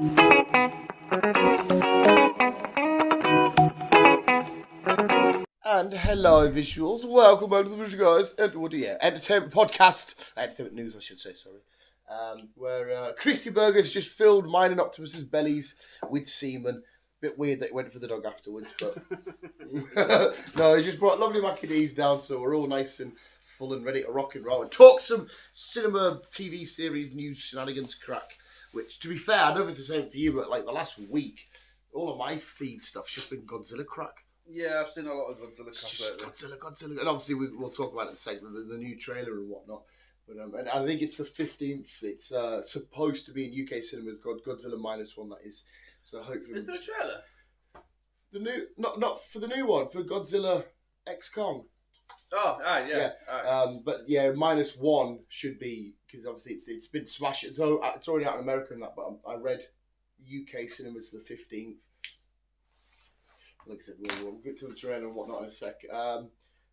And hello, visuals. Welcome back to the Visual Guys Entertainment Podcast. Entertainment News, I should say, sorry. Where Christy Burgers just filled mine and Optimus's bellies with semen. Bit weird that it went for the dog afterwards, but no, he just brought lovely macadamia down, so we're all nice and full and ready to rock and roll and talk some cinema, TV series, news, shenanigans, crack. Which, to be fair, I don't know if it's the same for you, but like the last week, all of my feed stuff's just been Godzilla crack. Yeah, I've seen a lot of Godzilla crap lately. Godzilla, and obviously we'll talk about it in a second, the new trailer and whatnot. But and I think it's the 15th. It's supposed to be in UK cinemas. Godzilla -1, that is. So hopefully, is there a trailer? The new, not for the new one, for Godzilla X Kong. Oh, yeah. But yeah, -1 should be, because obviously it's been smashed. It's already out in America and that. But I read UK cinemas the 15th. Like I said, we'll get to the trailer and whatnot in a sec.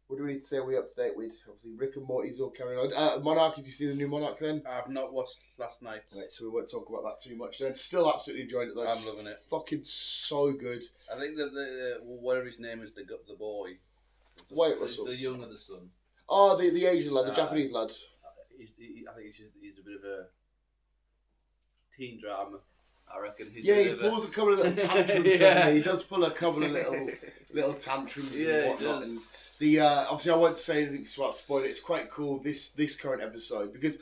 What do we need to say? Are we up to date with? Obviously, Rick and Morty's all carrying on. Monarch, did you see the new Monarch then? I've not watched last night. Right, so we won't talk about that too much then. Still absolutely enjoying it though. I'm loving it. Fucking so good. I think that whatever his name is, the boy. Wait, Russell. The young of the son. Oh, the Asian lad, the Japanese lad. I think he's a bit of a teen drama. I reckon he's he pulls a couple of little tantrums, doesn't he? He does pull a couple of little tantrums and whatnot. And the obviously I won't say anything about spoiler. It's quite cool this current episode because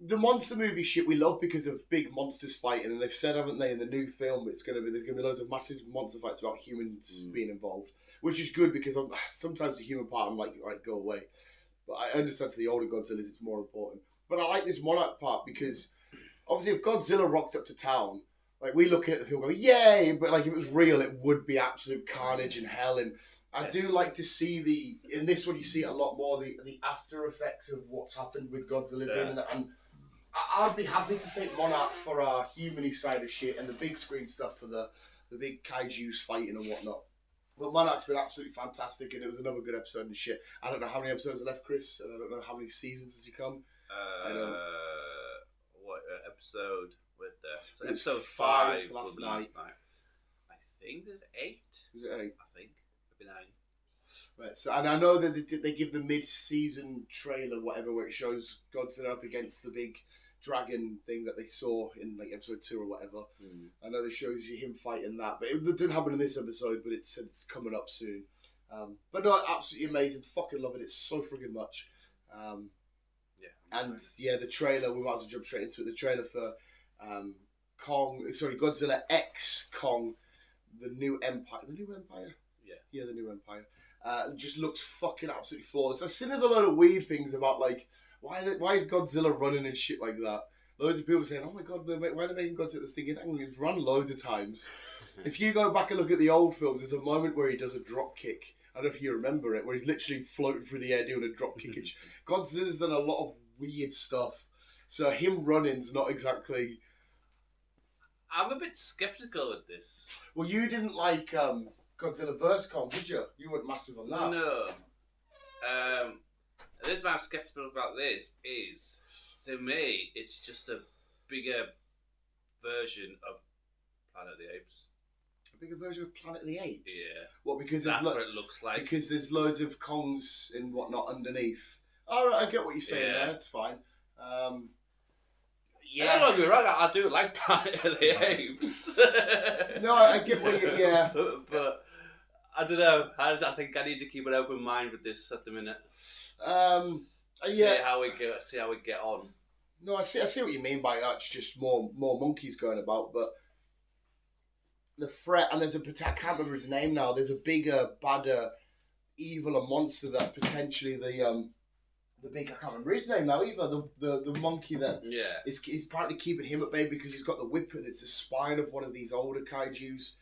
the monster movie shit we love because of big monsters fighting, and they've said, haven't they, in the new film there's gonna be loads of massive monster fights about humans being involved, which is good because sometimes the human part I'm like, alright, go away. But I understand for the older Godzillas it's more important. But I like this Monarch part because obviously if Godzilla rocks up to town, like, we look at the film going, yay! But, like, if it was real, it would be absolute carnage and hell. And I do like to see in this one, you see a lot more, the after effects of what's happened with Godzilla being in that. And I'd be happy to take Monarch for our human-y side of shit and the big screen stuff for the big kaijus fighting and whatnot. But Monarch's been absolutely fantastic, and it was another good episode and shit. I don't know how many episodes are left, Chris, and I don't know how many seasons has he come. What episode? So episode 5 last night. I think there's 8. Was it 8? I think maybe 9. Right. So, and I know that they give the mid-season trailer, whatever, where it shows Godzilla up against the big dragon thing that they saw in like episode 2 or whatever. I know they shows you him fighting that, but it didn't happen in this episode. But it's coming up soon. But no, absolutely amazing. Fucking loving it so friggin' much. The trailer. We might as well jump straight into it. The trailer for. Godzilla X Kong, the new Empire. The new Empire? Yeah, the new Empire. Just looks fucking absolutely flawless. I've seen there's a lot of weird things about, like, why is Godzilla running and shit like that? Loads of people saying, oh my god, why are they making Godzilla this thing? He's run loads of times. If you go back and look at the old films, there's a moment where he does a drop kick. I don't know if you remember it, where he's literally floating through the air doing a drop kick. Godzilla's done a lot of weird stuff. So him running's not exactly... I'm a bit sceptical with this. Well, you didn't like Godzilla vs. Kong, did you? You weren't massive on that. No. The reason why I'm sceptical about this is, to me, it's just a bigger version of Planet of the Apes. A bigger version of Planet of the Apes? Yeah. What, because that's what it looks like. Because there's loads of Kongs and whatnot underneath. All right, I get what you're saying there. It's fine. Yeah, don't get me wrong, I do like Planet of the Apes. No, I get what you... Yeah. But I don't know. I think I need to keep an open mind with this at the minute. See how we get on. No, I see what you mean by that. It's just more monkeys going about, but the threat, and there's I can't remember his name now. There's a bigger, badder, eviler monster that potentially the big, I can't remember his name now either. The monkey that is apparently keeping him at bay because he's got the whip and it's the spine of one of these older kaijus.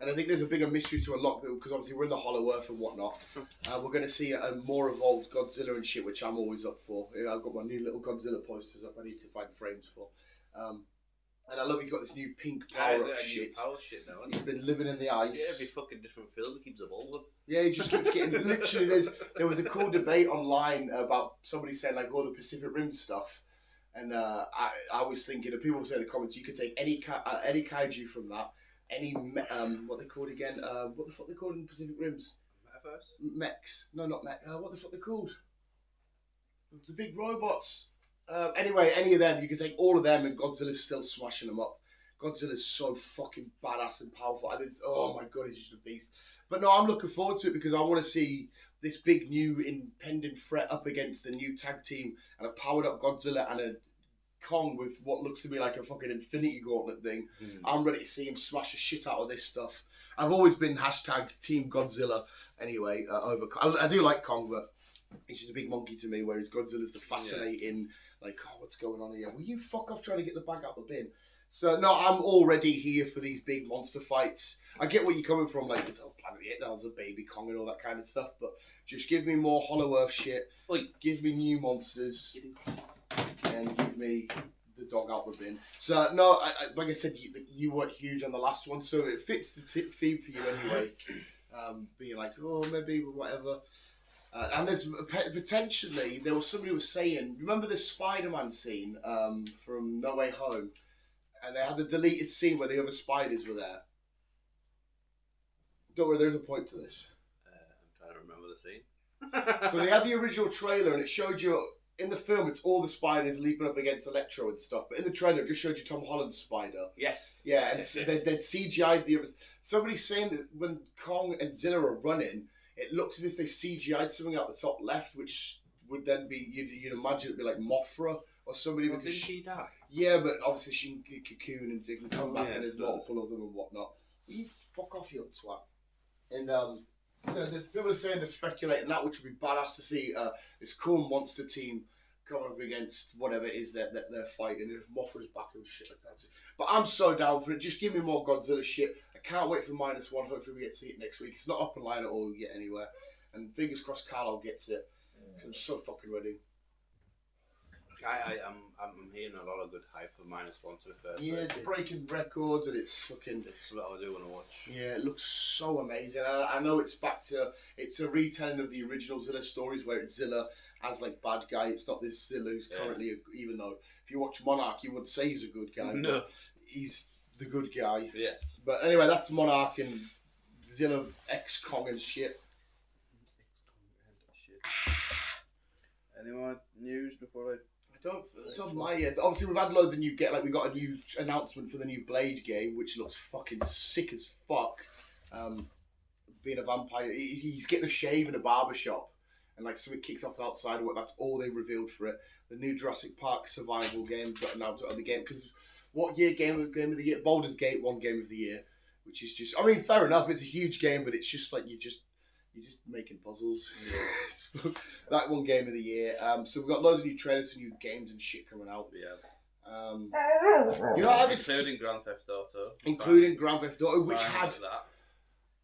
And I think there's a bigger mystery to unlock because obviously we're in the Hollow Earth and whatnot. We're going to see a more evolved Godzilla and shit, which I'm always up for. I've got my new little Godzilla posters up. I need to find frames for. And I love he's got this new pink power-up shit. He's been living in the ice. Yeah, every fucking different film he keeps evolving. Yeah, he just keeps getting... Literally, there was a cool debate online about somebody saying, like, all the Pacific Rim stuff. And I was thinking, and people say in the comments, you could take any kaiju from that, any what they called again? What the fuck they called in Pacific Rims? Metaverse? Mechs? No, not mech. What the fuck they called? The big robots. Anyway, any of them, you can take all of them, and Godzilla's still smashing them up. Godzilla's so fucking badass and powerful. Oh my god, he's just a beast. But no, I'm looking forward to it because I want to see this big new impending threat up against a new tag team and a powered up Godzilla and a Kong with what looks to be like a fucking Infinity Gauntlet thing. I'm ready to see him smash the shit out of this stuff. I've always been hashtag Team Godzilla anyway. I do like Kong, but he's just a big monkey to me, whereas Godzilla's the fascinating, like, oh, what's going on here? Will you fuck off trying to get the bag out the bin? So, no, I'm already here for these big monster fights. I get where you're coming from, like, it's Planet of the Apes, that was a baby Kong and all that kind of stuff, but just give me more Hollow Earth shit. Give me new monsters. And give me the dog out the bin. So, no, like I said, you weren't huge on the last one, so it fits the theme for you anyway. Being like, oh, maybe whatever. And there's potentially, there was somebody who was saying, remember the Spider-Man scene from No Way Home? And they had the deleted scene where the other spiders were there. Don't worry, there's a point to this. I'm trying to remember the scene. So they had the original trailer and it showed you, in the film, it's all the spiders leaping up against Electro and stuff. But in the trailer, it just showed you Tom Holland's spider. Yes. Yeah, and they'd CGI'd the other... Somebody's saying that when Kong and Zilla are running, it looks as if they CGI'd something out the top left, which would then be, you'd imagine it'd be like Mothra or somebody. Well, didn't she die? Yeah, but obviously she can cocoon and they can come back and there's multiple of them and whatnot. You fuck off, you little twat. And so there's people saying they're speculating that, which would be badass to see this cool monster team coming up against whatever it is that they're fighting. If Mothra's back and shit like that. But I'm so down for it. Just give me more Godzilla shit. I can't wait for -1. Hopefully we get to see it next week. It's not up and line at all yet anywhere. And fingers crossed Carlo gets it. Because I'm so fucking ready. I'm hearing a lot of good hype for -1 to the first. Yeah, it's breaking records and it's fucking... It's what I do want to watch. Yeah, it looks so amazing. I know it's it's a retelling of the original Zilla stories where it's Zilla as like bad guy. It's not this Zilla who's currently, even though if you watch Monarch, you wouldn't say he's a good guy. No. He's the good guy. Yes. But anyway, that's Monarch and Zilla ex-Kong and shit. Any more news before It's on my end. Obviously, we've had loads of new we got a new announcement for the new Blade game, which looks fucking sick as fuck. Being a vampire, he's getting a shave in a barber shop, and like something kicks off outside. That's all they revealed for it. The new Jurassic Park survival game got announced at the game because what year game of the year? Baldur's Gate won Game of the Year, which is just. I mean, fair enough. It's a huge game, but it's just like you're just making puzzles. Yeah. That one Game of the Year. So we've got loads of new trailers and new games and shit coming out. Yeah. You know how this... Including Grand Theft Auto. Including Grand Theft Auto, which had...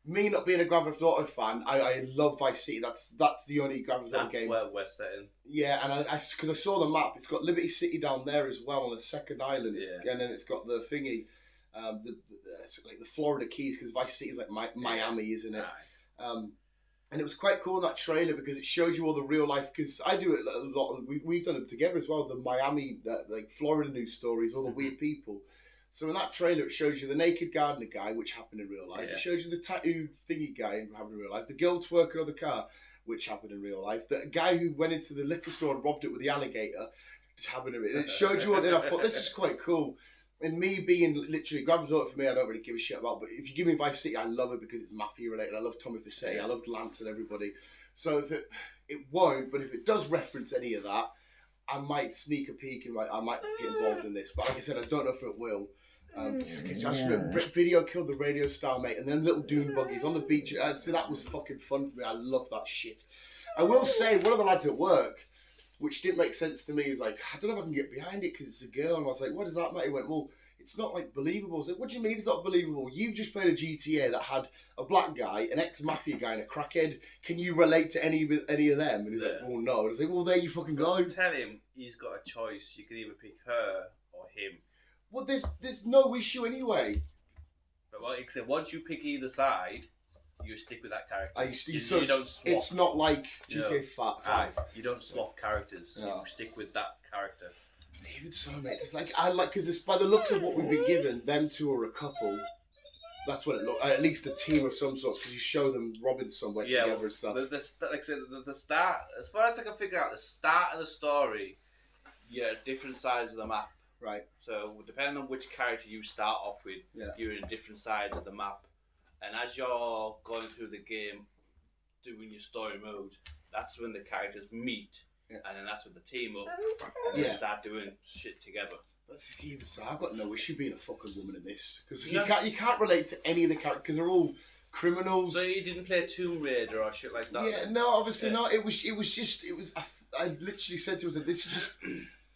Me not being a Grand Theft Auto fan, I love Vice City. That's the only Grand Theft Auto game. That's where we're setting. Yeah, and because I saw the map, it's got Liberty City down there as well on the second island. Yeah. And then it's got the thingy, like the Florida Keys, because Vice City is like Miami, isn't it? And it was quite cool in that trailer because it showed you all the real life. Because I do it a lot. We've done it together as well. The Miami, like Florida news stories, all the weird people. So in that trailer, it shows you the naked gardener guy, which happened in real life. Yeah. It shows you the tattoo thingy guy, who happened in real life. The girl twerking on the car, which happened in real life. The guy who went into the liquor store and robbed it with the alligator, which happened in real life. It showed you all that. And I thought, this is quite cool. And me being literally, Grand Theft Auto for me, I don't really give a shit about. But if you give me Vice City, I love it because it's mafia related. I love Tommy Vercetti. I love Lance and everybody. So if it won't, but if it does reference any of that, I might sneak a peek and I might get involved in this. But like I said, I don't know if it will. Video killed the radio star, mate, and then little dune buggies on the beach. So that was fucking fun for me. I love that shit. I will say, one of the lads at work, which didn't make sense to me, he was like, I don't know if I can get behind it because it's a girl. And I was like, what does that matter? He went, well, it's not like believable. I was like, what do you mean it's not believable? You've just played a GTA that had a black guy, an ex-mafia guy, and a crackhead. Can you relate to any of them? And he's like, well, no. I was like, well, there you fucking go. Tell him he's got a choice. You can either pick her or him. Well, there's no issue anyway. But well, except once you pick either side, you stick with that character. You don't swap. It's not like GTA 5. You don't swap characters. No. You stick with that character. Even so, mate, it's like because by the looks of what we've been given, them two are a couple. That's what it looked. At least a team of some sorts, because you show them robbing somewhere together and stuff. Like I said, the start, as far as I can figure out, the start of the story, you're at different sides of the map. Right. So depending on which character you start off with, you're in different sides of the map, and as you're going through the game, doing your story mode, that's when the characters meet, and then that's when the team up, and they start doing shit together. Even so, I've got no issue being a fucking woman in this, because you can't relate to any of the characters because they're all criminals. So you didn't play Tomb Raider or shit like that? Yeah, no, obviously not. It was just. I literally said to him, "This is just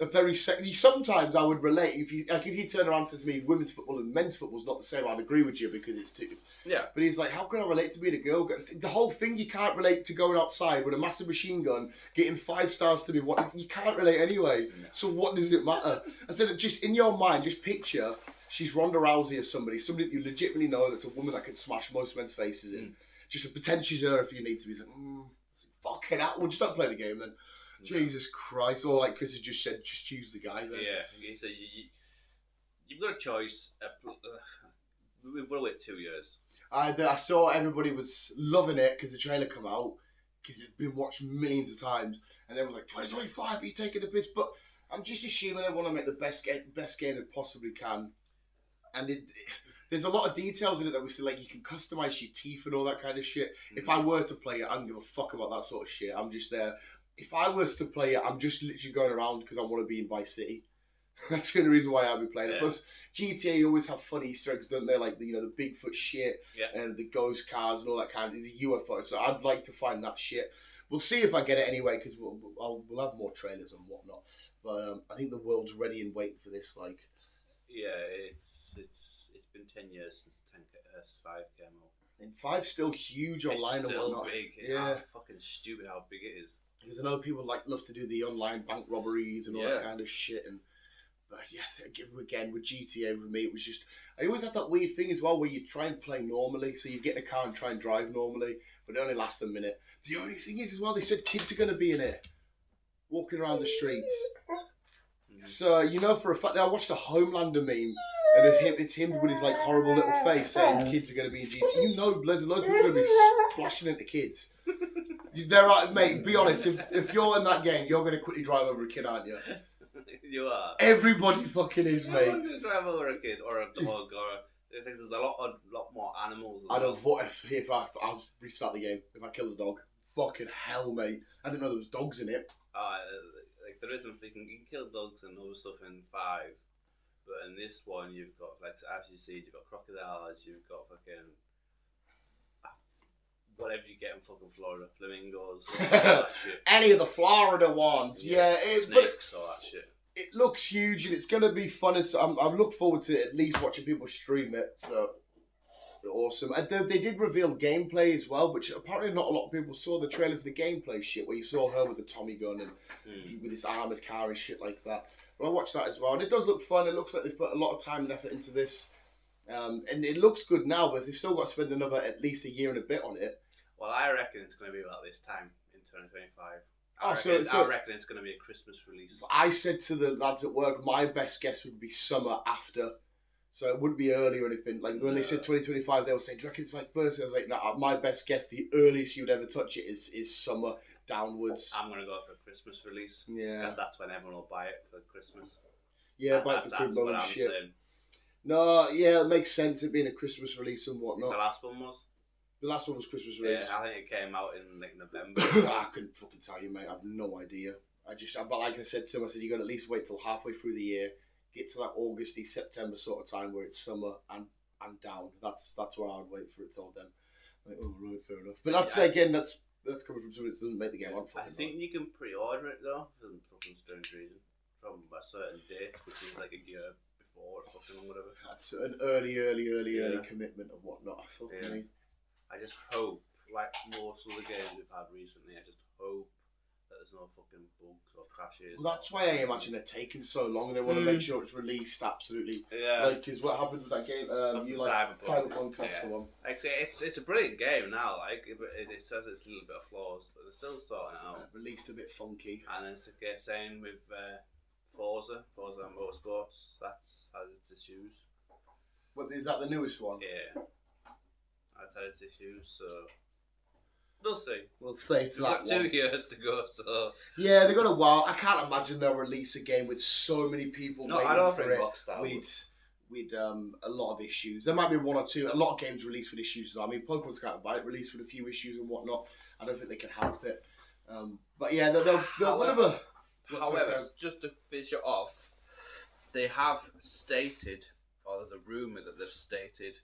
a very sometimes I would relate if you turn around and says to me, women's football and men's football is not the same. I'd agree with you because it's two. Yeah. But he's like, how can I relate to being a girl? The whole thing, you can't relate to going outside with a massive machine gun, getting 5 stars to be what you can't relate anyway. No. So what does it matter? I said, just in your mind, just picture she's Ronda Rousey or somebody that you legitimately know that's a woman that can smash most men's faces in. Just pretend she's her if you need to. He's like, fucking hell, we'll just not play the game then. Jesus Christ. Or like Chris has just said, just choose the guy then. Yeah, so you've got a choice. We've got to wait 2 years. I saw everybody was loving it because the trailer come out, because it's been watched millions of times, and they were like, 2025, are you taking the piss? But I'm just assuming they want to make the best game they possibly can. And there's a lot of details in it that we see, like you can customize your teeth and all that kind of shit. Mm-hmm. If I were to play it, I don't give a fuck about that sort of shit. I'm just there. If I was to play it, I'm just literally going around because I want to be in Vice City. That's the only reason why I'll be playing it. Plus, GTA always have fun Easter eggs, don't they? Like the Bigfoot shit and the ghost cars and all that kind of the UFO. So I'd like to find that shit. We'll see if I get it anyway, because we'll have more trailers and whatnot. But I think the world's ready and waiting for this. Like, it's been 10 years since 5 came out. And 5's still huge online and whatnot. It's still big. Yeah, fucking stupid how big it is. Because I know people love to do the online bank robberies and all that kind of shit. But again, with GTA with me, it was just, I always had that weird thing as well where you try and play normally. So you get in a car and try and drive normally, but it only lasts a minute. The only thing is as well, they said kids are going to be in it, walking around the streets. So, for a fact, I watched a Homelander meme, and it's him with his horrible little face saying kids are going to be in GTA. Loads of people are going to be splashing into kids. There are, mate, be honest, if you're in that game, you're going to quickly drive over a kid, aren't you? You are. Everybody fucking is, mate. I'm going to drive over a kid or a dog there's a lot more animals. I don't vote if I'll restart the game if I kill the dog. Fucking hell, mate. I didn't know there was dogs in it. There isn't. You can kill dogs and other stuff in 5, but in this one you've got as you see, you've got crocodiles, you've got fucking whatever you get in fucking Florida, flamingos, all that shit. Any of the Florida ones, snakes, all that shit. It looks huge and it's gonna be fun. I look forward to at least watching people stream it. So awesome. And they did reveal gameplay as well, which apparently not a lot of people saw the trailer for the gameplay shit where you saw her with the Tommy gun and with this armoured car and shit like that. But I watched that as well, and it does look fun. It looks like they've put a lot of time and effort into this, and it looks good now, but they've still got to spend another at least a year and a bit on it. Well, I reckon it's going to be about this time in 2025. I reckon it's going to be a Christmas release. I said to the lads at work, my best guess would be summer after. So it wouldn't be early or anything. Like when they said 2025, they were saying, do you reckon it's first? I was like, nah, my best guess, the earliest you would ever touch it is summer downwards. I'm going to go for a Christmas release. Yeah. Because that's when everyone will buy it for Christmas. Yeah, buy it for Christmas and shit. Saying. No, yeah, it makes sense it being a Christmas release and whatnot. The last one was? The last one was Christmas release. Yeah, I think it came out in November. I couldn't fucking tell you, mate. I have no idea. But like I said to him, I said, you got to at least wait till halfway through the year. Get to that Augusty, September sort of time where it's summer and down. That's where I'd wait for it till then. Like, oh, right, fair enough. But that's coming from someone that doesn't make the game. I think you can pre-order it though for some fucking strange reason from a certain date, which is like a year before or fucking whatever. That's an early commitment and whatnot. Me. I just hope, like most of the games we've had recently, I just hope that there's no fucking bugs or crashes. Well, that's why I imagine they're taking so long. They want to make sure it's released absolutely. Yeah. Because what happened with that game? Cyberpunk. That's the one. It's a brilliant game now. It says it's a little bit of flaws, but they're still sorting it out. Released a bit funky. And it's saying with Forza Motorsports. That's has its issues. What is that? The newest one? Yeah, that's had its issues. So we'll see. We'll see. It's We've like got 2 years to go. So yeah, they got a while. I can't imagine they'll release a game with so many people waiting for it. With a lot of issues. There might be one or two. A lot of games released with issues though. I mean, Pokemon's kind of bite released with a few issues and whatnot. I don't think they can help it. But yeah, they'll However, just to finish it off, they have stated, or there's a rumour that they've stated,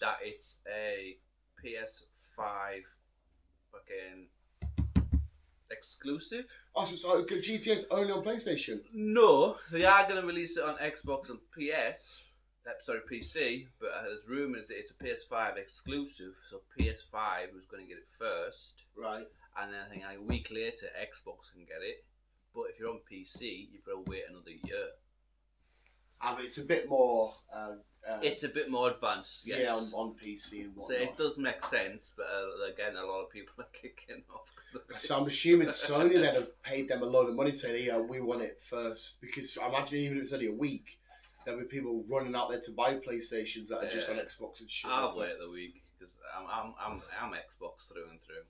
that it's a PS5 fucking exclusive. Oh, so GTA's only on PlayStation? No, they are going to release it on Xbox and PC, but there's rumours that it's a PS5 exclusive, so PS5 was going to get it first. Right. And then I think a week later, Xbox can get it. But if you're on PC, you've got to wait another year. And it's a bit more... it's a bit more advanced, yes. Yeah, on PC and whatnot. So it does make sense, but again, a lot of people are kicking off. So I'm assuming Sony then have paid them a load of money to say, yeah, we want it first. Because I imagine even if it's only a week, there'll be people running out there to buy PlayStations that are just on Xbox and shit. I'll wait the week, because I'm Xbox through and through.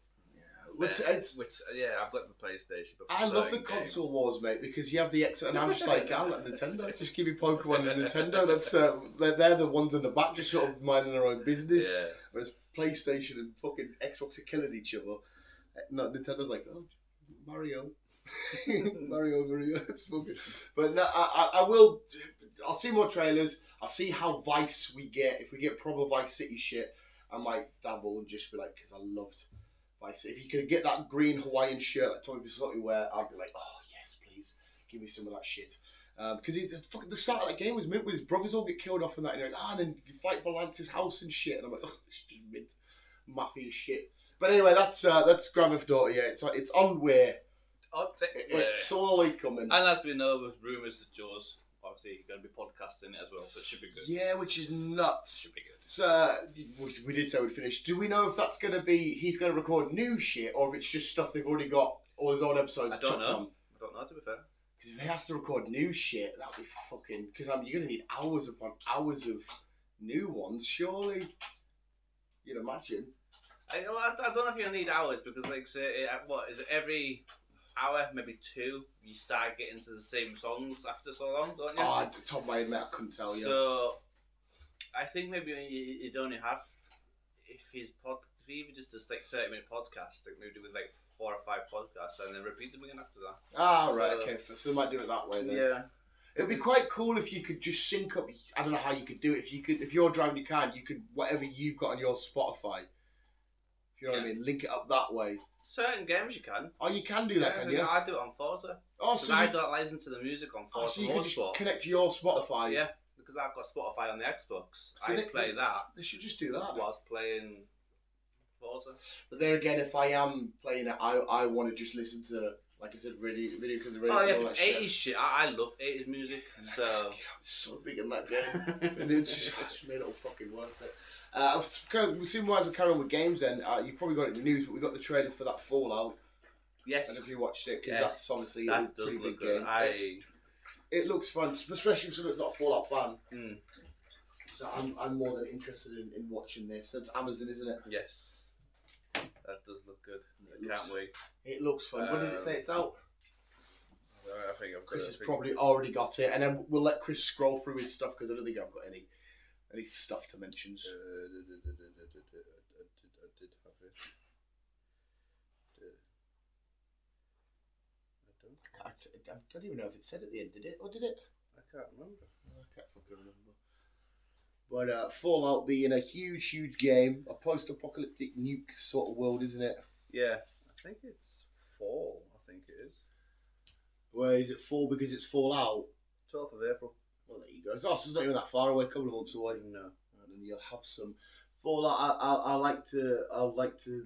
Which I've got the PlayStation. But I love the console wars, mate, because you have the X, and I'm just like, I'll let Nintendo just give me Pokemon and Nintendo. That's they're the ones in the back, just sort of minding their own business. Yeah. Whereas PlayStation and fucking Xbox are killing each other. No, Nintendo's like, oh, Mario, Mario, that's fucking. But no, I will. I'll see more trailers. I'll see how Vice we get. If we get proper Vice City shit, I might dabble and just be like, because I loved Vice. If you could get that green Hawaiian shirt like Tommy Versotti wear, I'd be like, oh yes, please give me some of that shit. Because the start of that game was mint with his brothers all get killed off and that, and you're like, and then you fight for Lance's house and shit, and I'm like, oh, this is just mint mafia shit. But anyway, that's Grand Theft Auto. Yeah, it's on way. It's slowly coming. And as we know, with rumours that Joe's obviously going to be podcasting it as well, so it should be good. Yeah, which is nuts. Should be good. So we did say we'd finish. Do we know if that's going to be he's going to record new shit, or if it's just stuff they've already got all his old episodes? I don't know. I don't know, to be fair. Because if he has to record new shit, that'd be fucking. Because you're going to need hours upon hours of new ones, surely. You'd imagine. I don't know if you need hours, because like say what is it, every hour, maybe 2, you start getting to the same songs after so long, don't you? Oh, top of my head, mate, I couldn't tell you. So I think maybe you'd only have if he even just does like 30-minute podcast, like maybe do with like 4 or 5 podcasts and then repeat them again after that. Ah, right, okay. So they might do it that way then. Yeah. It'd be quite cool if you could just sync up. I don't know how you could do it. If you're driving your car, you could whatever you've got on your Spotify. You know what I mean? Link it up that way. Certain games you can. Oh, you can do that, can you? I do it on Forza. Oh, so I don't listen to the music on Forza. So you can just connect to your Spotify. So, yeah, because I've got Spotify on the Xbox. So I play that. They should just do that. Whilst playing Forza. But there again, if I am playing it, I want to just listen to, like I said, video because the radio. Oh yeah, if it's 80s shit. I love 80s music. So I'm so big in that game. And it's just made it all fucking worth it. We'll see why we carry on with games then. You've probably got it in the news, but we got the trailer for that Fallout. Yes. And if you watched it, because that's obviously that a pretty big good. game. It looks fun, especially if someone's not a Fallout fan. Mm. So I'm more than interested in watching this. It's Amazon, isn't it? Yes. That does look good. I can't wait. It looks fun. When did it say it's out? I think Chris has probably already got it, and then we'll let Chris scroll through his stuff because I don't think I've got any stuff to mention. I did have it. I don't even know if it said at the end, did it? Or did it? I can't remember. I can't fucking remember. But Fallout being a huge, huge game, a post-apocalyptic nuke sort of world, isn't it? Yeah. I think it's fall, I think it is. Well, is it fall because it's Fallout? 12th of April. Well, there you go. So it's not even that far away, a couple of months away. No. And then you'll have some Fallout. I like to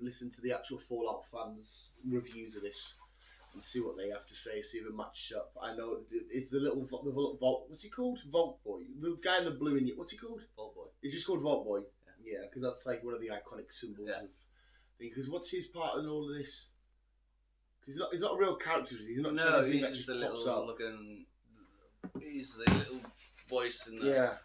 listen to the actual Fallout fans' reviews of this and see what they have to say, see if it matches up. I know is the little Vault. What's he called? Vault Boy. The guy in the blue and what's he called? Vault Boy. He's just called Vault Boy. Yeah, because that's like one of the iconic symbols of thing. Because what's his part in all of this? Because he's not a real character. He's not no, he's just a little looking He's the little voice in the Yeah.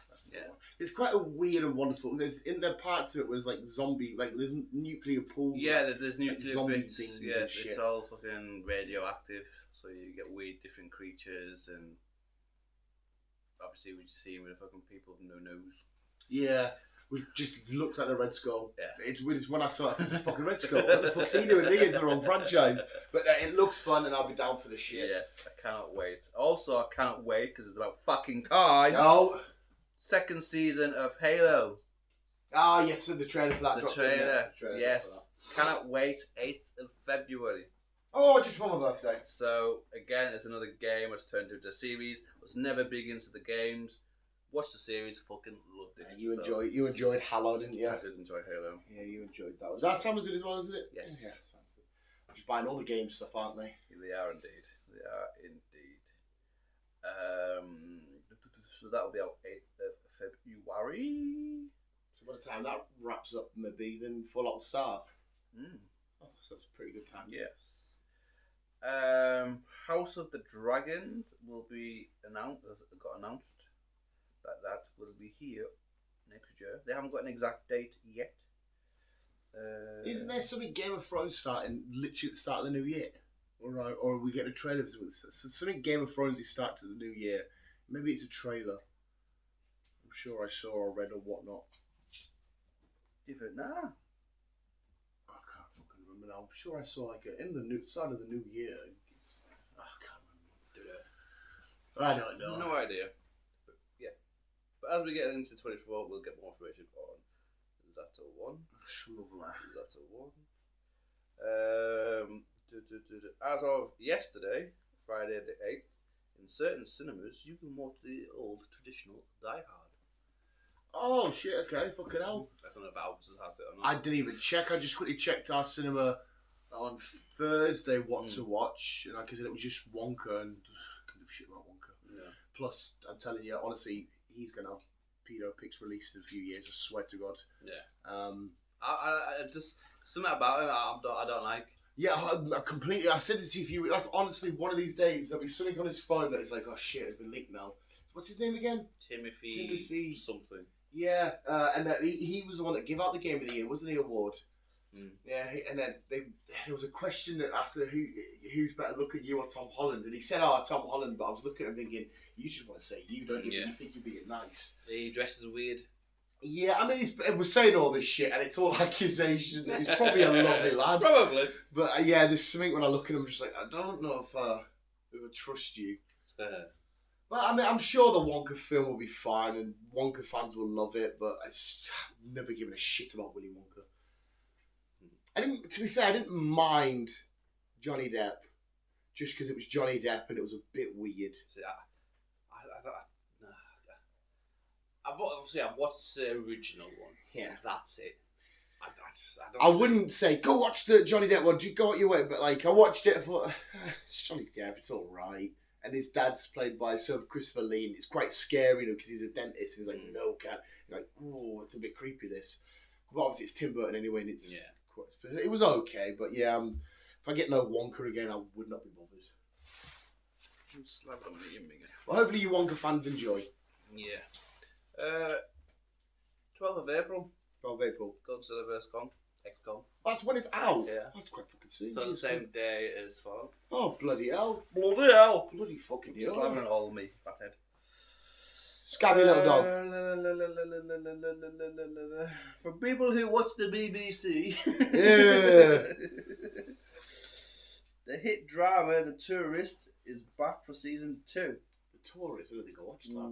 That's the one. It's quite a weird and wonderful. There's in there parts of it where there's like zombie, like there's nuclear pools. Yeah, there's nuclear like zombie bits. things Yeah, and shit. it's all fucking radioactive, so you get weird different creatures, and obviously we just see with the fucking people with no nose. Yeah. We just looked at the Red Skull. Yeah. It's when I saw it, it's fucking Red Skull. What the fuck's he doing? He is the wrong franchise. But it looks fun, and I'll be down for the shit. Yes, I cannot wait. Also, I cannot wait because it's about fucking time. No. Second season of Halo. Ah, yes, so the trailer for that. The dropped trailer. in, yeah. The trailer Yes. Cannot wait. 8th of February. Oh, just for my birthday. So, again, it's another game that's turned into a series. I was never big into the games. Watched the series, fucking loved it. Yeah, you enjoyed Halo, didn't you? I did enjoy Halo. Yeah, you enjoyed that. That Sam was it as well, isn't it? Yes. Yeah, Sam was it. Just buying all the game stuff, aren't they? They are indeed. They are indeed. So that'll be out 8th of February. So by the time that wraps up, maybe then Fallout will start. Oh, so that's a pretty good time. Yes. House of the Dragons will be announced. Got announced that will be here next year. They haven't got an exact date yet. Isn't there something Game of Thrones starting literally at the start of the new year? Or we get a trailer for something Game of Thrones starts at the new year. Maybe it's a trailer. I'm sure I saw or read or whatnot. Different now. I can't fucking remember now. I'm sure I saw like in the new start of the new year. I can't remember. I don't know. No idea. But, yeah. But as we get into 24, we'll get more information on Zato 1. Zato 1. As of yesterday, Friday the 8th, in certain cinemas, you can watch the old traditional Die Hard. Oh shit! Okay, fucking hell. I don't know if Alps has it or not. I didn't even check. I just quickly checked our cinema on Thursday what to watch, because it was just Wonka, and I couldn't give a shit about Wonka. Yeah. Plus, I'm telling you, honestly, he's gonna have pedo pics released in a few years. I swear to God. Yeah. I just something about him I don't like. Yeah, I completely. I said this to you. That's honestly one of these days there'll be something on his phone that is like, oh shit, it's been leaked now. What's his name again? Timothy something. Yeah, and he was the one that gave out the Game of the Year, wasn't he? Award. Yeah, and then there was a question that asked who's better looking, you or Tom Holland, and he said, "Oh, Tom Holland." But I was looking at him thinking, you just want to say you, don't you? Yeah. You think you're being nice. He dresses weird. Yeah, I mean, we're saying all this shit, and it's all accusation. He's probably a lovely lad. Probably. But yeah, there's something when I look at him, I'm just like, I don't know if I would trust you. But I mean, I'm sure the Wonka film will be fine, and Wonka fans will love it. But I've never given a shit about Willy Wonka. To be fair, I didn't mind Johnny Depp, just because it was Johnny Depp and it was a bit weird. See, I've watched the original one. Yeah, that's it. I wouldn't say go watch the Johnny Depp one. Go out your way, but like I watched it. I thought it's Johnny Depp. It's all right. And his dad's played by Sir Christopher Lee, and it's quite scary, because he's a dentist. And he's like, no, cat. You're like, oh, it's a bit creepy. This, but obviously it's Tim Burton anyway, and it's quite. It was okay, but yeah, if I get no Wonka again, I would not be bothered. Well, hopefully you Wonka fans enjoy. Yeah. 12th of April. 12th of April. Godzilla vs. Kong. XCOM. That's when it's out. Yeah. That's quite fucking soon. So the same day as Fall. Oh, bloody hell. Bloody hell. Bloody fucking hell. Slamming it all me, fathead. Scabby little dog. For people who watch the BBC. Yeah. The hit drama The Tourist is back for season 2. The Tourist? I don't think I watched that.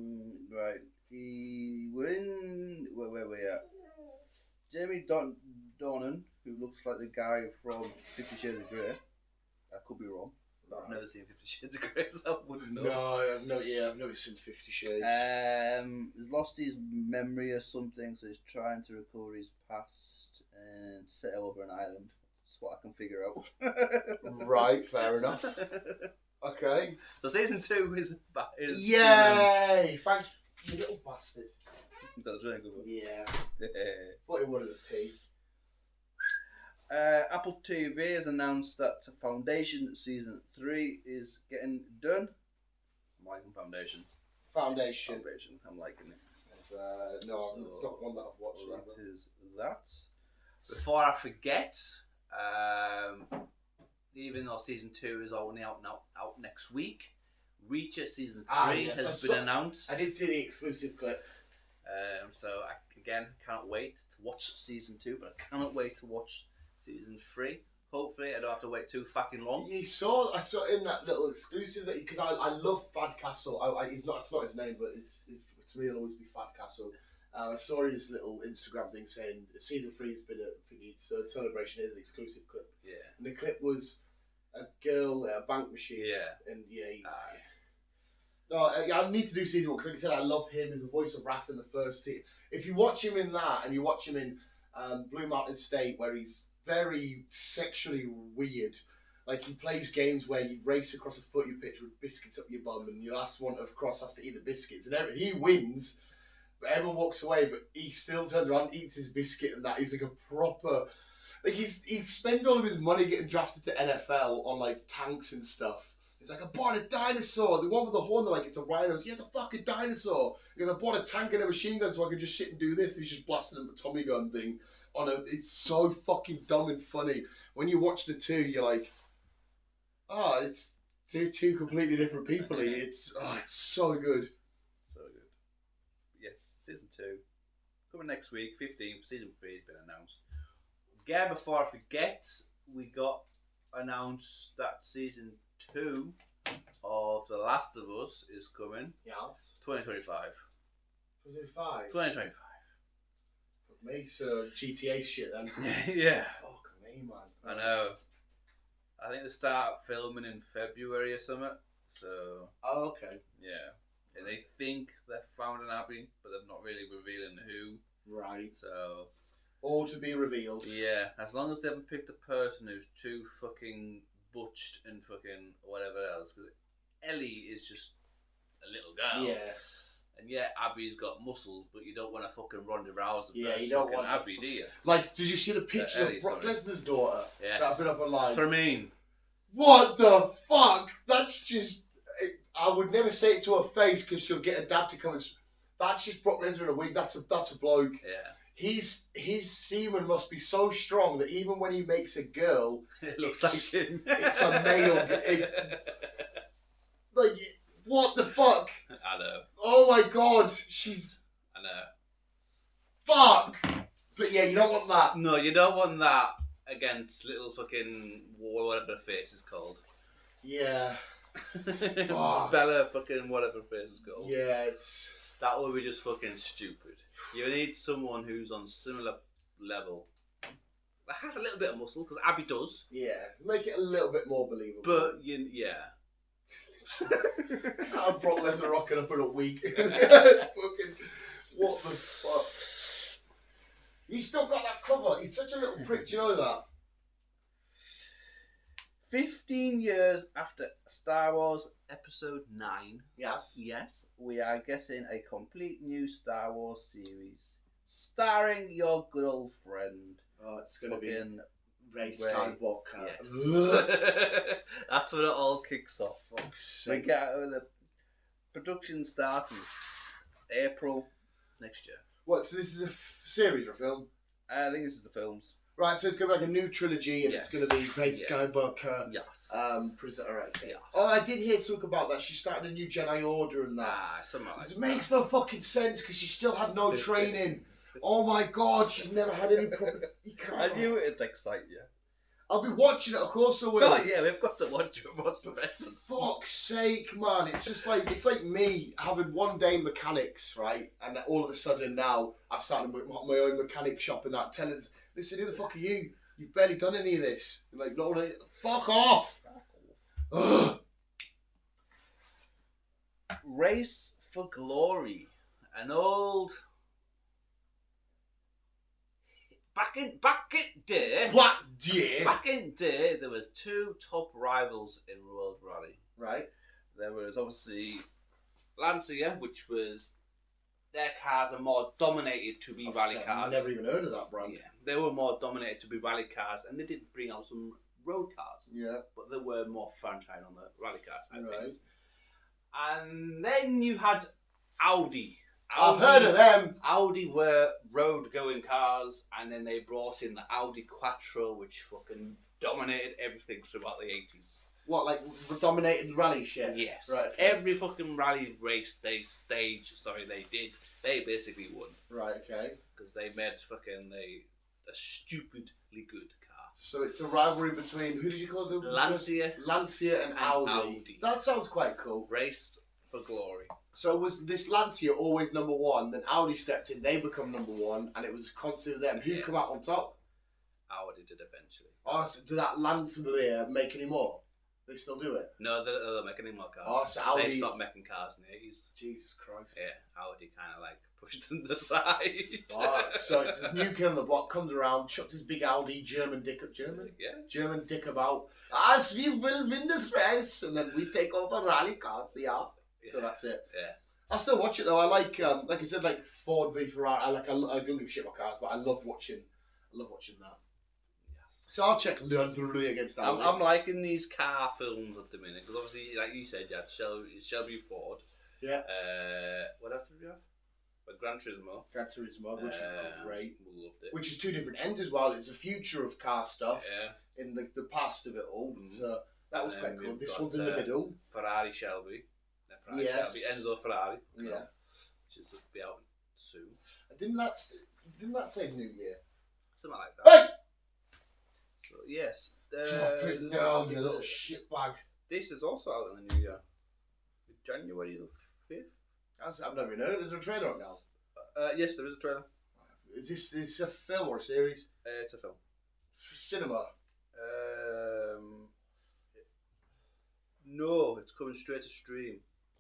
Right. We're in... Where we at? Jamie Dornan, who looks like the guy from 50 Shades of Grey. I could be wrong. But I've never seen 50 Shades of Grey, so I wouldn't know. No, I've never seen 50 Shades. He's lost his memory or something, so he's trying to recover his past and settle over an island. That's what I can figure out. Right, fair enough. Okay. So season 2 is yay! Thanks, you little bastard. That was really good one. Yeah. Thought it wanted a pee. Apple TV has announced that Foundation season 3 is getting done. liking Foundation. Foundation. I'm liking it. No, it's not one that I've watched. Well, that is that. Before I forget, even though season 2 is only out next week, Reacher season 3 has been announced. I did see the exclusive clip. So I cannot wait to watch season 2, but I cannot wait to watch season 3. Hopefully, I don't have to wait too fucking long. I saw in that little exclusive that because I love Fad Castle. It's not his name, but it's to me it'll always be Fad Castle. I saw his little Instagram thing saying season 3 has been a third celebration. Is an exclusive clip. Yeah. And the clip was a girl at a bank machine. Yeah. And I need to do season 1 because, like I said, I love him as the voice of Raph in the first. If you watch him in that, and you watch him in Blue Mountain State, where he's very sexually weird, like he plays games where you race across a footy pitch with biscuits up your bum, and your last one of cross has to eat the biscuits, and he wins, but everyone walks away, but he still turns around, eats his biscuit, and that. He's like a proper. Like he spends all of his money getting drafted to NFL on like tanks and stuff. He's like, I bought a dinosaur. The one with the horn, they're like, it's a rhino. He has a fucking dinosaur. He goes, I bought a tank and a machine gun so I could just sit and do this. And he's just blasting them with a Tommy gun thing. It's so fucking dumb and funny. When you watch the 2, you're like, it's two completely different people. It's so good. So good. Yes, season 2. Coming next week, 15th, season 3 has been announced. Again, before I forget, we got announced that season 2 of The Last of Us is coming. Yes. 2025. 2025? 2025. Fuck me, so GTA shit then. Yeah. Fuck me, man. I know. I think they start filming in February or something. So. Oh, okay. Yeah. And they think they've found an Abby, but they're not really revealing who. Right. So. All to be revealed. Yeah, as long as they haven't picked a person who's too fucking butched and fucking whatever else. Because Ellie is just a little girl. Yeah. And yeah, Abby's got muscles, but you don't want to fucking Ronda Rousey. Yeah, you don't want Abby, do you? Like, did you see the picture of Brock Lesnar's daughter? Yes. That I've been up online. That's what I mean. What the fuck? That's just. I would never say it to her face because she'll get a dad to come and. That's just Brock Lesnar in a wig. That's a bloke. Yeah. His semen must be so strong that even when he makes a girl, it looks like him. It's a male. Like, what the fuck? I know. Oh my god, she's. I know. Fuck! But yeah, you don't want that. No, you don't want that against little fucking whatever the face is called. Yeah. Bella fucking whatever the face is called. Yeah, it's. That would be just fucking stupid. You need someone who's on similar level. That has a little bit of muscle, because Abby does. Yeah, make it a little bit more believable. But, yeah. I'm Brock Lesnar rocking up in a week. Fucking, what the fuck? He's still got that cover. He's such a little prick, do you know that? 15 years after Star Wars Episode 9. Yes. Yes, we are getting a complete new Star Wars series. Starring your good old friend. Oh, it's going to be Ray Skywalker. Yes. That's when it all kicks off. We get the production starting April next year. What, so this is a series or a film? I think this is the films. Right, so it's going to be like a new trilogy, and it's going to be Ray Skywalker. Yes. Alright. Yes. Oh, I did hear talk about that. She started a new Jedi Order and that. Something like that. It makes no fucking sense because she still had no training. Oh my god, she's never had any proper. I knew it'd excite you. I'll be watching it, of course I will. Oh yeah, we've got to watch it. What's the best? For fuck's sake, man! It's like me having one day mechanics, right? And all of a sudden now I've started my own mechanic shop and that. Tenants, listen, who the fuck are you? You've barely done any of this. You're like, no, fuck off! Ugh. Race for Glory, an old. Back in day, there was 2 top rivals in World Rally. Right. There was obviously Lancia, which was their cars are more dominated to be rally cars. I've never even heard of that brand. Yeah, they were more dominated to be rally cars, and they did bring out some road cars. Yeah. But they were more franchise on the rally car side of things. And then you had Audi. I've heard of them. Audi were road-going cars, and then they brought in the Audi Quattro, which fucking dominated everything throughout the 80s. What, like dominated rally shit? Yes. Right. Okay. Every fucking rally race they did, they basically won. Right, okay. Because they made a stupidly good car. So it's a rivalry between, who did you call them? Lancia and Audi. That sounds quite cool. Race for glory. So was this Lancia always number one? Then Audi stepped in, they become number one, and it was constantly them. Who come out on top? Audi did eventually. Oh, so did that Lancia make any more? They still do it? No, they're making any more cars. Oh, so Audi... They stopped making cars in the 80s. Jesus Christ. Yeah, Audi kind of like pushed them to the side. Fuck. So it's this new kid on the block, comes around, chucks his big Audi German dick about, as we will win this race, and then we take over rally cars, yeah. So that's it. Yeah. I still watch it though. I like I said, like Ford v Ferrari. I don't give a shit about cars, but I love watching that. Yes. So I'll check Leandro against that. I'm liking these car films at the minute because obviously, like you said, you had Shelby Ford. Yeah. What else did you have? Gran Turismo. Which is great. Loved it. Which is two different ends as well. It's the future of car stuff. Yeah. In the past of it all. So that was quite cool. This one's in the middle. Ferrari Shelby. Yes. Shelby, Enzo Ferrari. Yeah. Which is be out soon. Didn't that say New Year? Something like that. Hey! So yes. No, you little shitbag. This is also out in the New Year. January the 5th. I've never even heard of it. Is there a trailer up now? Yes, there is a trailer. Is this a film or a series? It's a film. Cinema? No, it's coming straight to stream.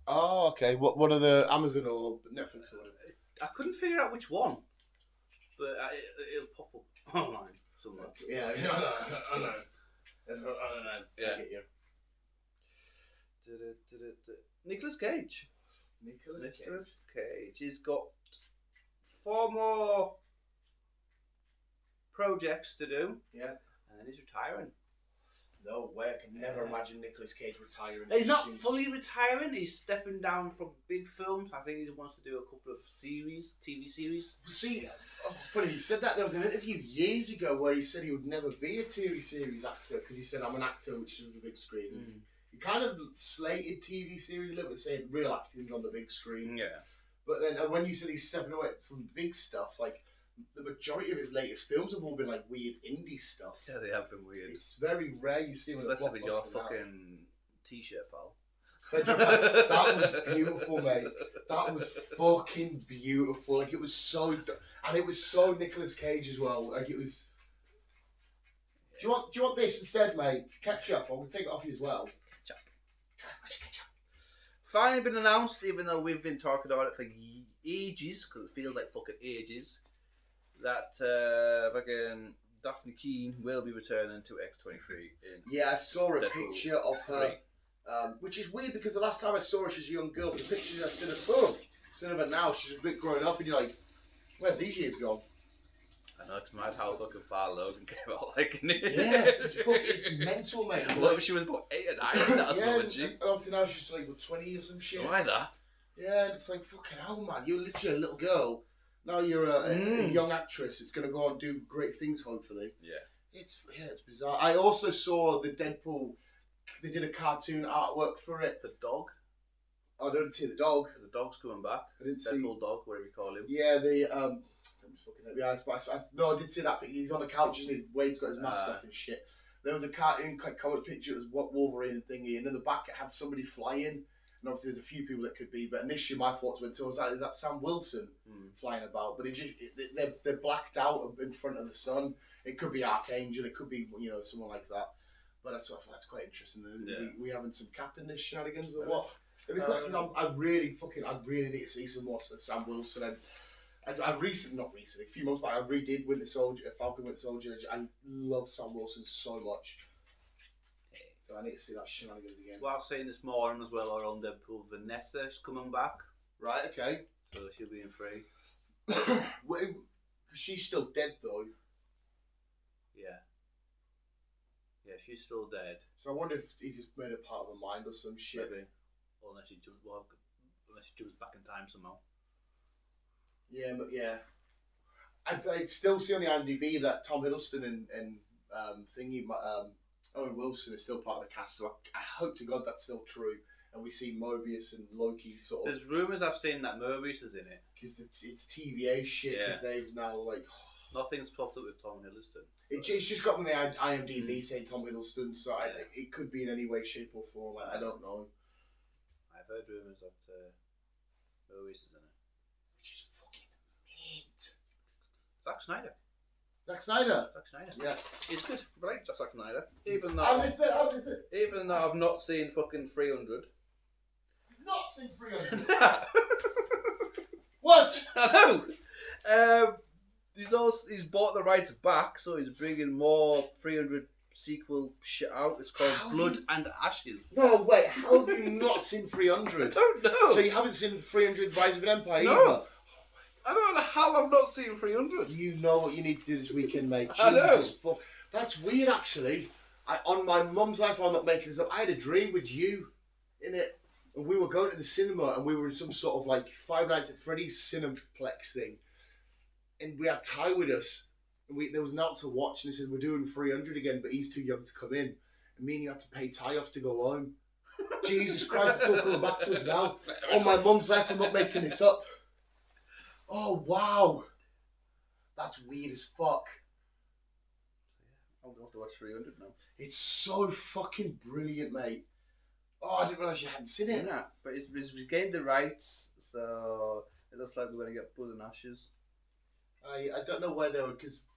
Oh, okay. What, one of the Amazon or Netflix or whatever? I couldn't figure out which one, but it'll pop up online somewhere. Yeah, I know. Yeah. I get you. Nicolas Cage. Nicolas Cage. He's got 4 more projects to do. Yeah. And then he's retiring. No way, I can never imagine Nicolas Cage retiring. He's not fully retiring, he's stepping down from big films. I think he wants to do a couple of TV series. See, funny you said that. There was an interview years ago where he said he would never be a TV series actor because he said, I'm an actor, which is on the big screen. He kind of slated TV series a little bit, saying real acting's on the big screen. Yeah. But then when you said he's stepping away from big stuff, like, the majority of his latest films have all been like weird indie stuff. Yeah, they have been weird. It's very rare you see them. Especially with your fucking t-shirt, pal. That was beautiful, mate. That was fucking beautiful. Like, it was so, and it was so Nicolas Cage as well. Like, it was. Do you want this instead, mate? Ketchup. I'm gonna take it off you as well. Ketchup. Finally been announced, even though we've been talking about it for ages, because it feels like fucking ages, that fucking Daphne Keane will be returning to X-23. Yeah, I saw a Deadpool picture of her, which is weird because the last time I saw her, she's a young girl. The pictures I've seen of her now, she's a bit grown up, and you're like, where's these years gone? I know, it's mad how fucking far Logan came out liking it. Yeah, it's mental, mate. Look, she was about 8 or 9 when that was and she. obviously now she's like 20 or some shit. So either. Yeah, and it's like, fucking hell, man. You're literally a little girl. Now you're a young actress. It's going to go on and do great things, hopefully. Yeah. It's bizarre. I also saw the Deadpool. They did a cartoon artwork for it. The dog. Oh, I didn't see the dog. The dog's coming back. I didn't Deadpool dog, whatever you call him. Yeah, no, I did see that. He's on the couch and Wade's got his mask off and shit. There was a cartoon comic picture. It was Wolverine thingy, and in the back it had somebody flying. And obviously there's a few people that could be, but initially my thoughts went to, is that Sam Wilson flying about? But they're blacked out in front of the sun. It could be Archangel, it could be, someone like that. But that's quite interesting. Yeah. We having some Cap in this shenanigans or what? It'd be quite, I really need to see some more Sam Wilson. A few months back, I redid Falcon Winter Soldier. I love Sam Wilson so much. So I need to see that shenanigans again. Well, I was saying this morning as well around Deadpool, Vanessa's coming back. Right, okay. So she'll be in 3. She's still dead though. Yeah. Yeah, she's still dead. So I wonder if he's just made a part of her mind or some shit. Maybe. unless he jumps back in time somehow. Yeah, but yeah. I still see on the IMDb that Tom Hiddleston and Owen Wilson is still part of the cast, so I hope to God that's still true. And we see Mobius and Loki sort of. There's rumours I've seen that Mobius is in it. Because it's TVA shit, because they've now, like. Nothing's popped up with Tom Hiddleston. It's just got on the IMDb saying Tom Hiddleston, so it could be in any way, shape, or form. Like, I don't know. I've heard rumours that Mobius is in it. Which is fucking mint. Zack Snyder. Zack Snyder. Yeah. He's good. I like Zack Snyder. Even though I've not seen fucking 300. Not seen 300? What? I know. He's bought the rights back, so he's bringing more 300 sequel shit out. It's called Blood and Ashes. No, wait. How have you not seen 300? I don't know. So you haven't seen 300 Rise of an Empire No. either? I don't know how I've not seen 300. You know what you need to do this weekend, mate. I know. Jesus, that's weird, actually. On my mum's life, I'm not making this up. I had a dream with you in it. And we were going to the cinema, and we were in some sort of like Five Nights at Freddy's Cineplex thing. And we had Ty with us. And there was an out to watch, and he said, we're doing 300 again, but he's too young to come in. And me and you had to pay Ty off to go home. Jesus Christ, it's all coming back to us now. On my mum's life, I'm not making this up. Oh, wow. That's weird as fuck. I'm going to have to watch 300 now. It's so fucking brilliant, mate. Oh, I didn't realise you hadn't seen it. Yeah, but it's regained the rights, so it looks like we're going to get Blood and Ashes. I don't know where they were, because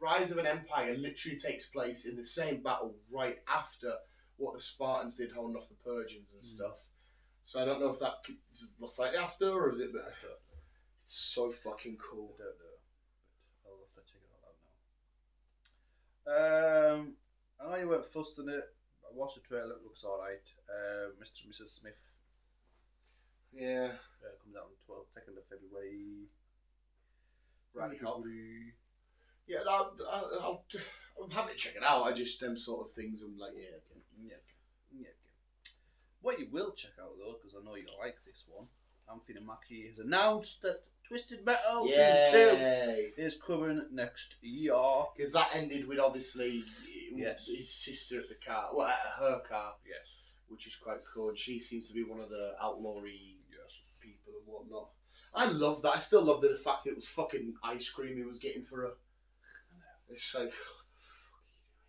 Rise of an Empire literally takes place in the same battle right after what the Spartans did holding off the Persians and stuff. So I don't know if that was like after, or is it... It's so fucking cool. I don't know. But I'll have to check it all out now. I know you weren't fussed on it. I watched the trailer, it looks alright. Mr. and Mrs. Smith. Yeah. It comes out on the 2nd of February. Right. Yeah, I'm happy to check it out. I just, them sort of things, I'm like, yeah, okay. Yeah. What you will check out though, because I know you like this one, Anthony Mackie has announced that Twisted Metal Season 2 is coming next year. Because that ended with obviously his sister at the car, well, at her car. Yes. Which is quite cool. And she seems to be one of the outlawy people and whatnot. I love that. I still love the fact that it was fucking ice cream he was getting for her. It's like, what the fuck are you doing?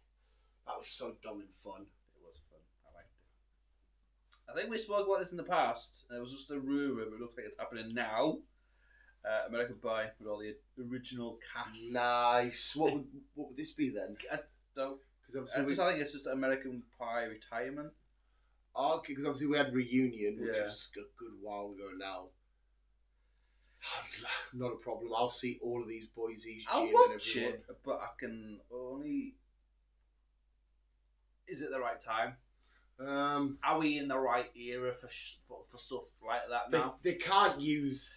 That was so dumb and fun. It was fun. I liked it. I think we spoke about this in the past. It was just a rumour, but it looks like it's happening now. American Pie with all the original cast. Nice. What would this be then? I don't. Because I think it's just American Pie retirement. Oh, okay, because obviously we had Reunion, which was a good while ago now. Not a problem. I'll see all of these boys each I'll year. watch it, but I can only. Is it the right time? Are we in the right era for stuff like that now? They can't use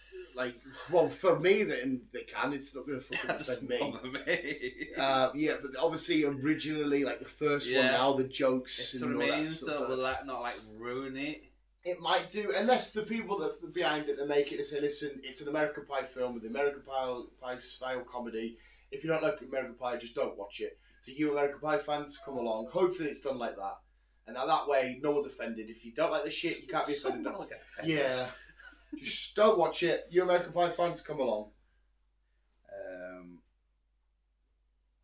well, for me then they can. It's not going to fucking offend me. Yeah, but obviously originally the first one now the jokes it's and all that stuff. So will that not ruin it? It might do, unless the people that are behind it that make it, they say, listen, it's an American Pie film with American Pie style comedy. If you don't like American Pie, just don't watch it. So you American Pie fans, come along. Hopefully it's done like that. And now that way, no one's offended. If you don't like the shit, you can't be offended. Yeah. Just don't watch it. You American Pie fans, come along.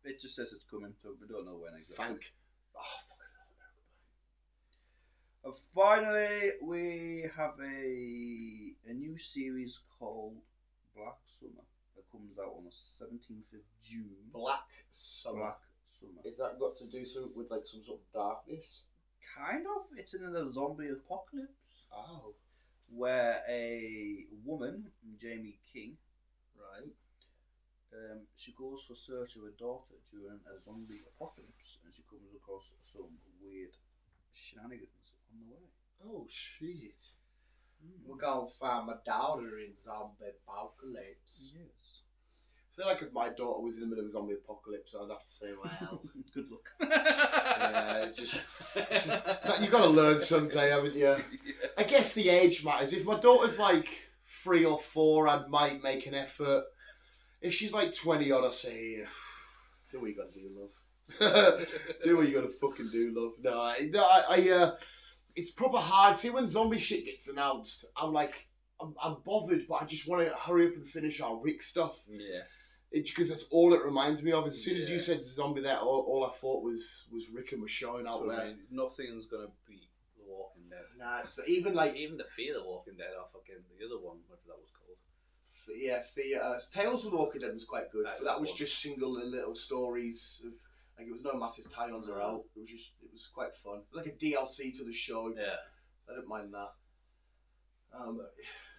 It just says it's coming, so we don't know when exactly. And finally, we have a new series called Black Summer that comes out on the 17th of June. Black Summer. Is that got to do something with some sort of darkness? Kind of. It's in a zombie apocalypse. Oh. Where a woman, Jamie King, right, she goes for search of her daughter during a zombie apocalypse, and she comes across some weird shenanigans on the way. Oh shit! We're gonna find my daughter in zombie apocalypse. Yes. I feel like if my daughter was in the middle of a zombie apocalypse, I'd have to say, well, good luck. Yeah, it's just you've got to learn someday, haven't you? I guess the age matters. If my daughter's like 3 or 4, I might make an effort. If she's like 20 odd, I'll say, do what you gotta do, love. Do what you gotta fucking do, love. No, it's proper hard. See, when zombie shit gets announced, I'm like, I'm bothered, but I just want to hurry up and finish our Rick stuff. Yes. Because that's all it reminds me of. As soon as you said zombie there, all I thought was Rick and Michonne out there. I mean, nothing's gonna beat The Walking Dead. Nah, it's even the Fear the Walking Dead or fucking the other one, whatever that was called. Tales of the Walking Dead was quite good, but that was just single little stories of, like, it was no massive tie-ons or out. It was quite fun. It was like a DLC to the show. Yeah, I don't mind that.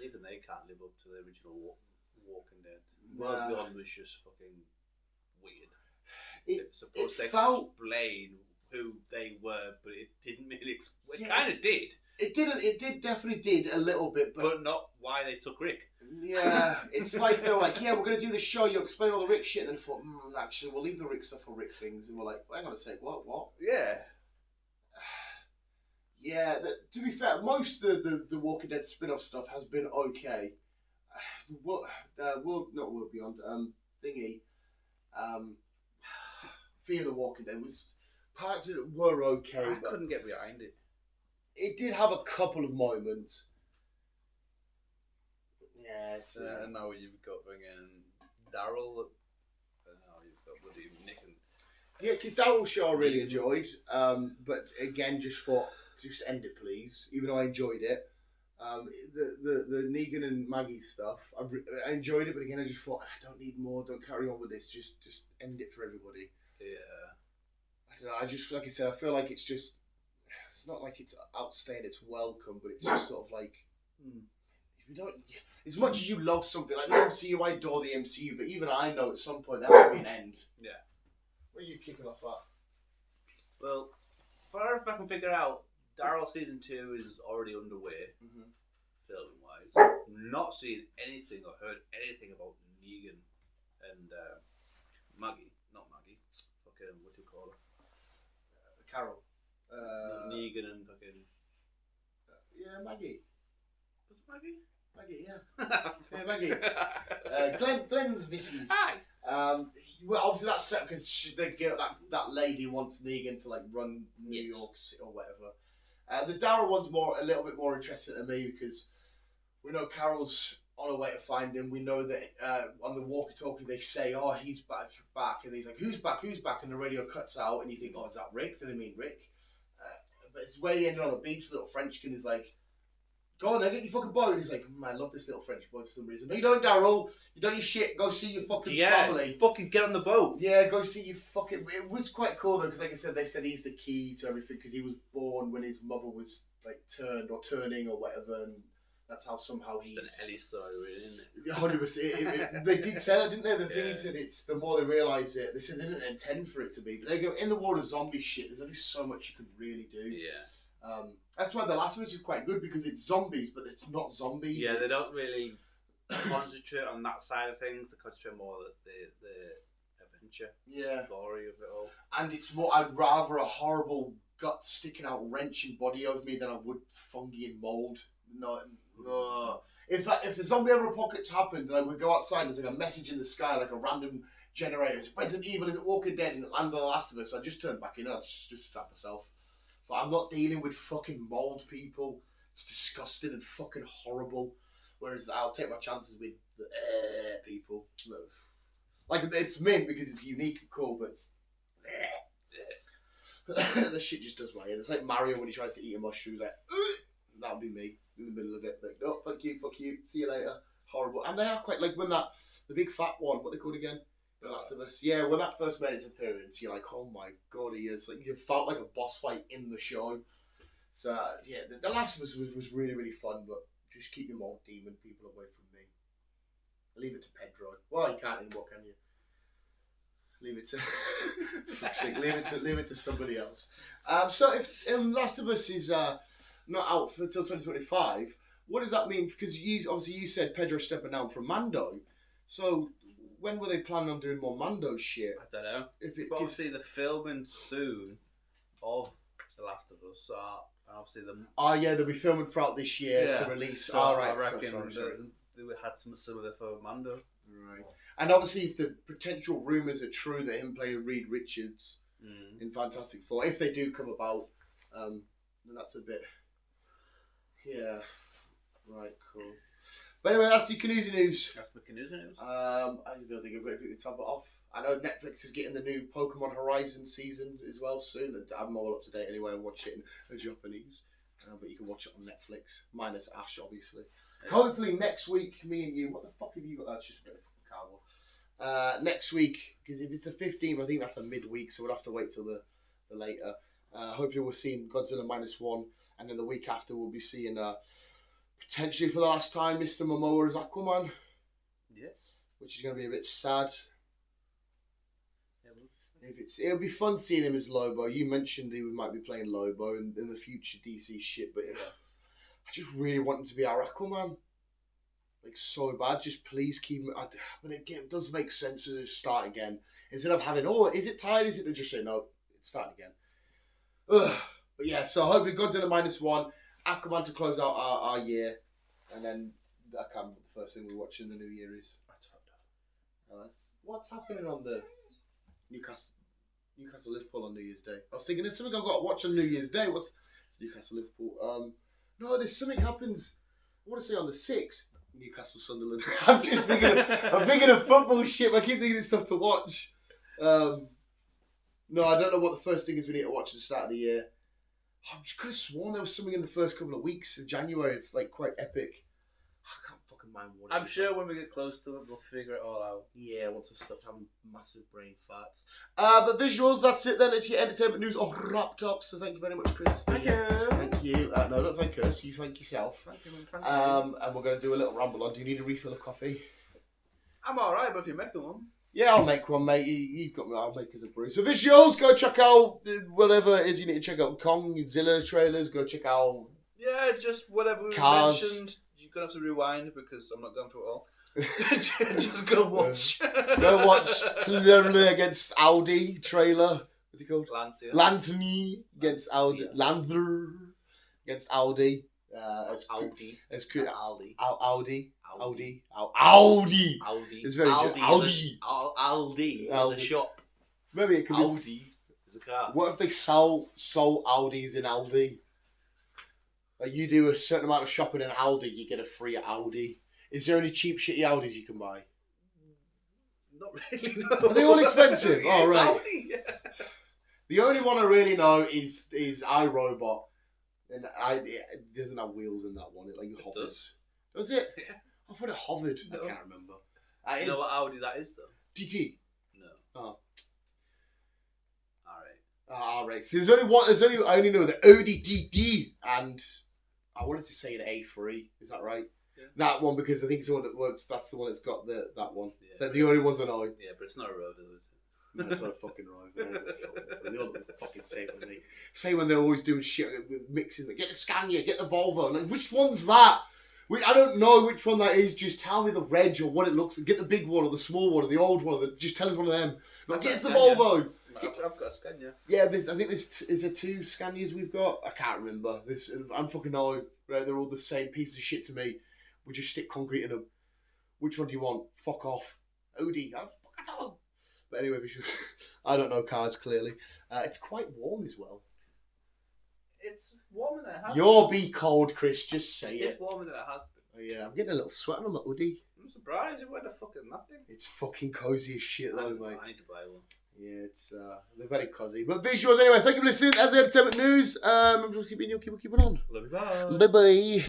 Even they can't live up to the original Walking Dead. World Beyond was just fucking weird. It was supposed to explain who they were, but it didn't really explain. It kind of did. It definitely did a little bit, but not why they took Rick. Yeah, it's like they were like, yeah, we're going to do the show, you explain all the Rick shit, and then I thought, actually, we'll leave the Rick stuff for Rick things, and we're like, hang on a sec, what? Yeah. Yeah, to be fair, most of the Walking Dead spin-off stuff has been okay. Not World Beyond, thingy, Fear the Walking Dead was, parts of it were okay. I couldn't get behind it. It did have a couple of moments. Yeah, it's... and now you've got Daryl, and now you've got bloody Nick and... Yeah, because Daryl's show I really enjoyed, but again, just end it, please. Even though I enjoyed it, the Negan and Maggie stuff, I enjoyed it, but again, I just thought I don't need more. Don't carry on with this. Just end it for everybody. Yeah. I don't know. I just, like I said, I feel like it's just. It's not like it's outstaying its welcome, but it's just sort of like. You don't. As much as you love something like the MCU, I adore the MCU, but even I know at some point there has to be an end. Yeah. Where are you kicking off at? Well, far as I can figure out, Daryl season 2 is already underway, filming wise. Not seen anything or heard anything about Negan and Maggie. Not Maggie. Fucking what do you call her? Carol. Negan and fucking. Yeah, Maggie. Was it Maggie? Maggie, yeah. Yeah, Maggie. Glenn's missus. Hi. Well, obviously that's set because they get that lady wants Negan to like run New York City or whatever. The Daryl one's a little bit more interesting to me because we know Carol's on her way to find him. We know that on the walkie-talkie they say, "Oh, he's back," and he's like, "Who's back? Who's back?" And the radio cuts out, and you think, "Oh, is that Rick? Do they mean Rick?" But it's where he ended on the beach. The little Frenchkin is like, "Go on then, get your fucking boat." And he's like, I love this little French boy for some reason. No, you don't, Daryl. You done your shit. Go see your fucking family. Fucking get on the boat. Yeah, go see your fucking... It was quite cool though, because like I said, they said he's the key to everything, because he was born when his mother was like turned or turning or whatever, and that's how somehow he's... It's an Ellie story, really, isn't it? 100%. They did say that, didn't they? The thing is that it's the more they realise it, they said they didn't intend for it to be, but they go, in the world of zombie shit, there's only so much you can really do. Yeah. That's why The Last of Us is quite good, because it's zombies, but it's not zombies. Yeah, they don't really concentrate on that side of things. They concentrate more on the adventure, story of it all. And it's more, I'd rather a horrible gut sticking out wrenching body over me than I would fungi and mould. No. If the zombie apocalypse happened and I would go outside and there's like a message in the sky, like a random generator, it's Resident Evil, is it Walking Dead, and it lands on The Last of Us, I'd just turn back in and I'd just stab myself. But I'm not dealing with fucking mould people. It's disgusting and fucking horrible. Whereas I'll take my chances with the people. Like, it's mint because it's unique and cool, but it's... the shit just does my head. It's like Mario when he tries to eat a mushroom. He's like, that'll be me in the middle of it. Like, no, fuck you, see you later. Horrible. And they are quite, like, when the big fat one, what they called again? The Last of Us. Yeah, when that first made its appearance, you're like, oh my god, he is. Like, you felt like a boss fight in the show. So, yeah, the Last of Us was really, really fun, but just keep your mold demon people away from me. Leave it to Pedro. Well, you can't anymore, can you? Leave it to leave it to somebody else. So if Last of Us is not out until 2025, what does that mean? Because you said Pedro stepping down from Mando, so when were they planning on doing more Mando shit? I don't know. But obviously the filming soon of The Last of Us, so Obviously, the they'll be filming throughout this year to release. So All right, I reckon sorry. they had some similar for Mando. Right, and obviously, if the potential rumors are true that him playing Reed Richards in Fantastic Four, if they do come about, then that's a bit. Yeah. Right. Cool. But anyway, that's the Canusi news. That's the Canusi news. I don't think I've got anything to top it off. I know Netflix is getting the new Pokemon Horizon season as well soon. I'm all up to date anyway. I watch it in Japanese, but you can watch it on Netflix, minus Ash, obviously. Yeah. Hopefully next week, me and you. What the fuck have you got? That's just a bit of cardboard. Next week, because if it's the 15th, I think that's a midweek, so we'll have to wait till the later. Hopefully, we're seeing Godzilla -1, and then the week after, we'll be seeing potentially for the last time Mr. Momoa as Aquaman. Yes, which is going to be a bit sad. It'll be fun seeing him as Lobo. You mentioned he might be playing Lobo in the future DC shit, but yes. I just really want him to be our Aquaman. Like, so bad. Just please keep him. But again, it does make sense to just start again. Instead of having, is it tired? Is it to just say, no, it's starting again. Ugh. But yeah, so hopefully Godzilla -1, Aquaman to close out our year, and then I can't remember the first thing we watch in the new year is. I don't know. What's happening on the Newcastle Liverpool on New Year's Day? I was thinking there's something I've got to watch on New Year's Day. It's Newcastle Liverpool? No, there's something happens. I want to say on the 6th. Newcastle Sunderland. I'm thinking of football shit. But I keep thinking of stuff to watch. No, I don't know what the first thing is we need to watch at the start of the year. I just could have sworn there was something in the first couple of weeks of January. It's like quite epic. I can't fucking mind what it is. I'm sure when we get close to it, we'll figure it all out. Yeah, once I've stopped having massive brain farts. But visuals, that's it then. It's your entertainment news all wrapped up. So thank you very much, Chris. Thank you. Thank you. No, don't thank us. You thank yourself. Thank you. And we're going to do a little ramble on. Do you need a refill of coffee? I'm alright, but if you make one. Yeah, I'll make one, mate. You've got me. I'll make us a brew. So visuals, go check out whatever it is you need to check out. Godzilla trailers. Go check out. Yeah, just whatever we mentioned. You're gonna have to rewind because I'm not going through it all. Just go watch. Go watch Clearly against Audi trailer. What's it called? Lancia against Audi. Landler against Audi. Audi. Audi. It's very Aldi. Aldi is a shop. Maybe it could Audi be. is a car. What if they sold Audis in Aldi? Like you do a certain amount of shopping in Aldi, you get a free Audi. Is there any cheap shitty Audis you can buy? Not really. No. Are they all expensive? Oh right. Audi, yeah. The only one I really know is iRobot, and it doesn't have wheels in that one. It hovers. Does it? Yeah. I thought it hovered. No. I can't remember. You know what Audi that is, though? GT. No. Oh. Alright. So I only know the Audi TT, and I wanted to say an A3. Is that right? Yeah. That one, because I think it's the one that works. That's the one that's got that one. Yeah. So the only ones I know. Yeah, but it's not a Rover, is it? No, it's not a fucking Rover. They all fucking say it with me. Say when they're always doing shit with mixes. Like, get the Scania, get the Volvo. Like, which one's that? I don't know which one that is. Just tell me the reg or what it looks like. Get the big one or the small one or the old one. Just tell us one of them. Like, get the Volvo. I've got a Scania. Yeah, I think is there 2 Scanias we've got? I can't remember. I'm fucking old. Right, they're all the same piece of shit to me. We just stick concrete in them. Which one do you want? Fuck off. Audi. I don't fucking know. But anyway, I don't know cars clearly. It's quite warm as well. It's warmer than it has You'll be cold, Chris. Just say it. It's warmer than it has been. Oh, yeah, I'm getting a little sweat on my hoodie. I'm surprised you wear the fucking that thing. It's fucking cozy as shit though, mate. I need to buy one. Yeah, they're very cozy. But visuals anyway. Thank you for listening. As the entertainment news, I'm just keeping on. Love you, bye. Bye bye.